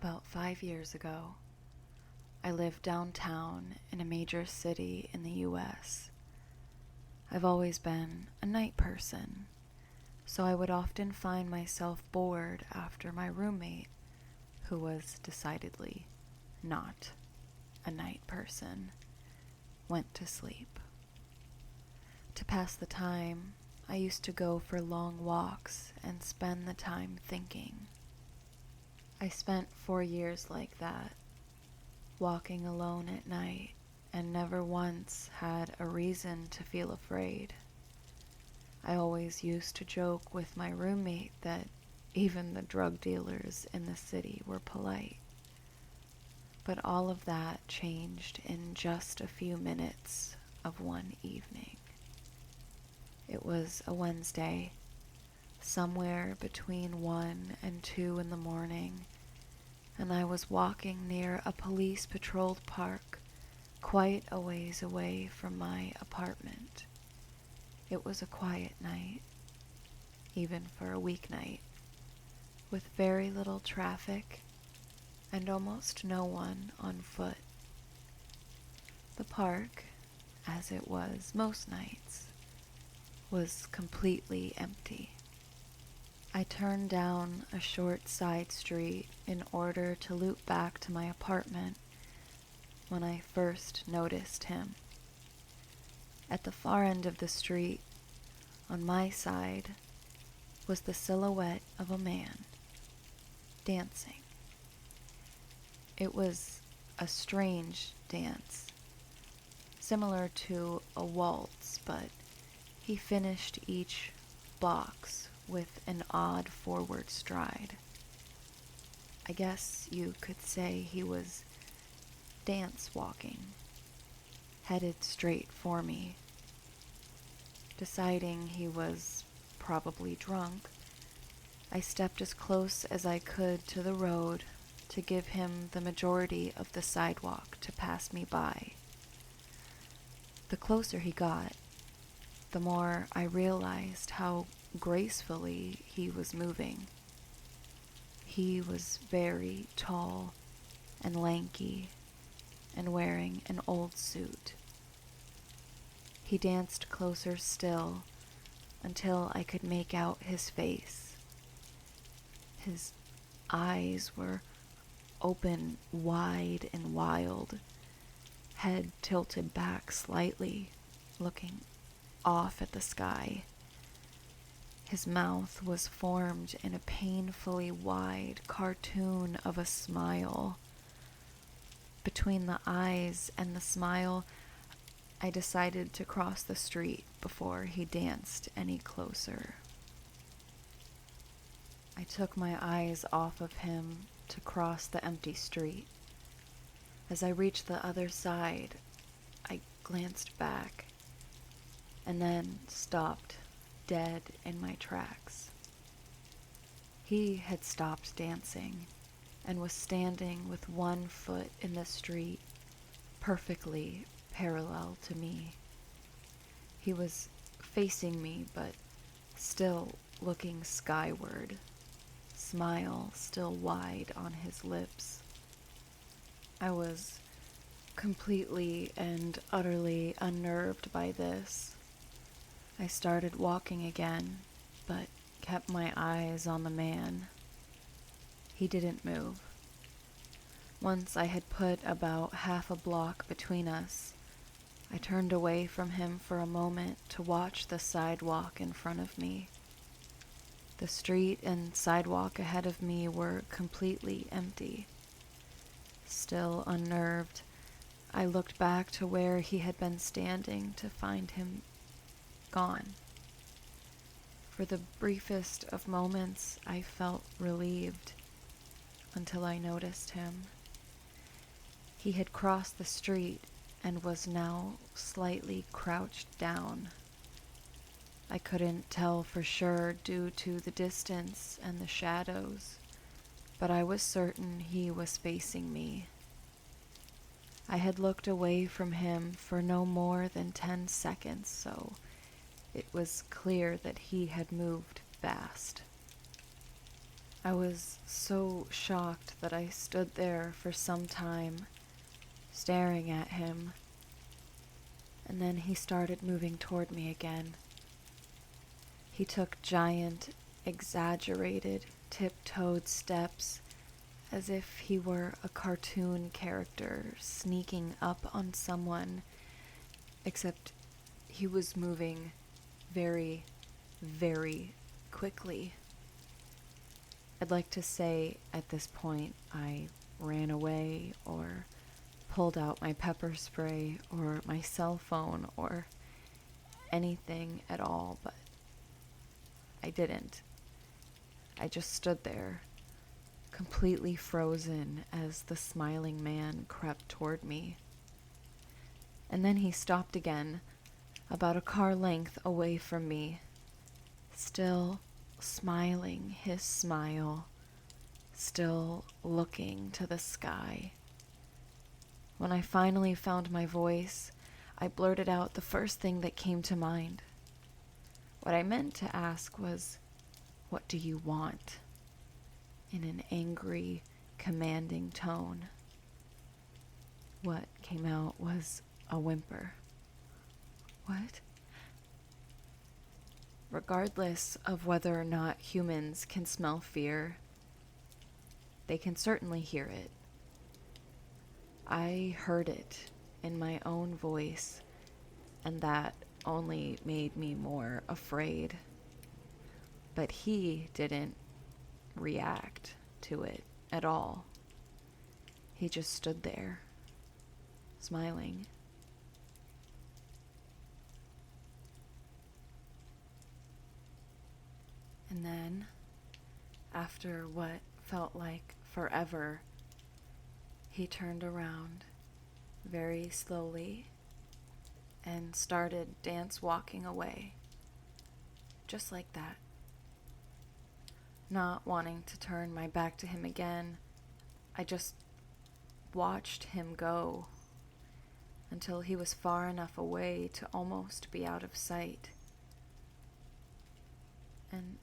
About 5 years ago, I lived downtown in a major city in the US. I've always been a night person, so I would often find myself bored after my roommate, who was decidedly not a night person, went to sleep. To pass the time, I used to go for long walks and spend the time thinking. I spent 4 years like that, walking alone at night, and never once had a reason to feel afraid. I always used to joke with my roommate that even the drug dealers in the city were polite. But all of that changed in just a few minutes of one evening. It was a Wednesday, somewhere between 1 and 2 in the morning, and I was walking near a police-patrolled park quite a ways away from my apartment. It was a quiet night, even for a weeknight, with very little traffic and almost no one on foot. The park, as it was most nights, was completely empty. I turned down a short side street in order to loop back to my apartment when I first noticed him. At the far end of the street, on my side, was the silhouette of a man, dancing. It was a strange dance, similar to a waltz, but he finished each box with an odd forward stride. I guess you could say he was dance walking, headed straight for me. Deciding he was probably drunk, I stepped as close as I could to the road to give him the majority of the sidewalk to pass me by. The closer he got, the more I realized how gracefully he was moving. He was very tall and lanky and wearing an old suit. He danced closer still until I could make out his face. His eyes were open wide and wild, head tilted back slightly, looking off at the sky. His mouth was formed in a painfully wide cartoon of a smile. Between the eyes and the smile, I decided to cross the street before he danced any closer. I took my eyes off of him to cross the empty street. As I reached the other side, I glanced back and then stopped dead in my tracks. He had stopped dancing and was standing with one foot in the street, perfectly parallel to me. He was facing me, but still looking skyward, smile still wide on his lips. I was completely and utterly unnerved by this. I started walking again, but kept my eyes on the man. He didn't move. Once I had put about half a block between us, I turned away from him for a moment to watch the sidewalk in front of me. The street and sidewalk ahead of me were completely empty. Still unnerved, I looked back to where he had been standing to find him gone. For the briefest of moments, I felt relieved until I noticed him. He had crossed the street and was now slightly crouched down. I couldn't tell for sure due to the distance and the shadows, but I was certain he was facing me. I had looked away from him for no more than 10 seconds, so it was clear that he had moved fast. I was so shocked that I stood there for some time, staring at him, and then he started moving toward me again. He took giant, exaggerated, tiptoed steps as if he were a cartoon character sneaking up on someone, except he was moving very, very quickly. I'd like to say at this point I ran away or pulled out my pepper spray or my cell phone or anything at all, but I didn't. I just stood there, completely frozen as the smiling man crept toward me. And then he stopped again, about a car length away from me, still smiling his smile, still looking to the sky. When I finally found my voice, I blurted out the first thing that came to mind. What I meant to ask was, "What do you want?" in an angry, commanding tone. What came out was a whimper. What? Regardless of whether or not humans can smell fear, they can certainly hear it. I heard it in my own voice, and that only made me more afraid. But he didn't react to it at all. He just stood there, smiling. And then, after what felt like forever, he turned around very slowly and started dance walking away. Just like that. Not wanting to turn my back to him again, I just watched him go until he was far enough away to almost be out of sight. And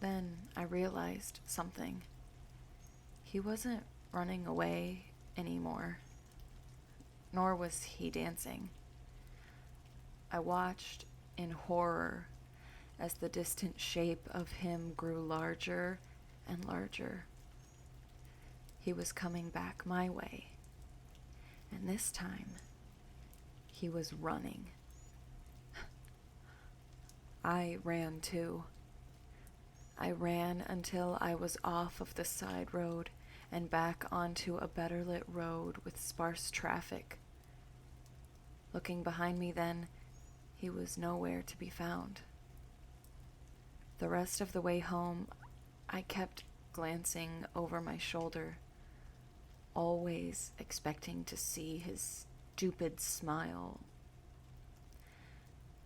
then I realized something. He wasn't running away anymore, nor was he dancing. I watched in horror as the distant shape of him grew larger and larger. He was coming back my way, and this time he was running. I ran too. I ran until I was off of the side road and back onto a better lit road with sparse traffic. Looking behind me then, he was nowhere to be found. The rest of the way home, I kept glancing over my shoulder, always expecting to see his stupid smile.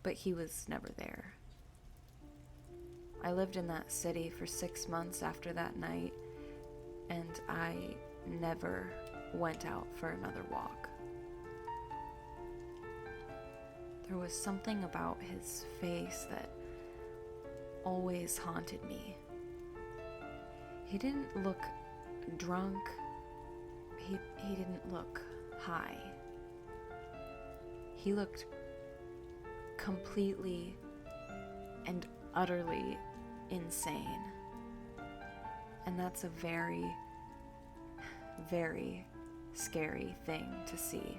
But he was never there. I lived in that city for 6 months after that night, and I never went out for another walk. There was something about his face that always haunted me. He didn't look drunk. He didn't look high. He looked completely and utterly insane. And that's a very, very scary thing to see.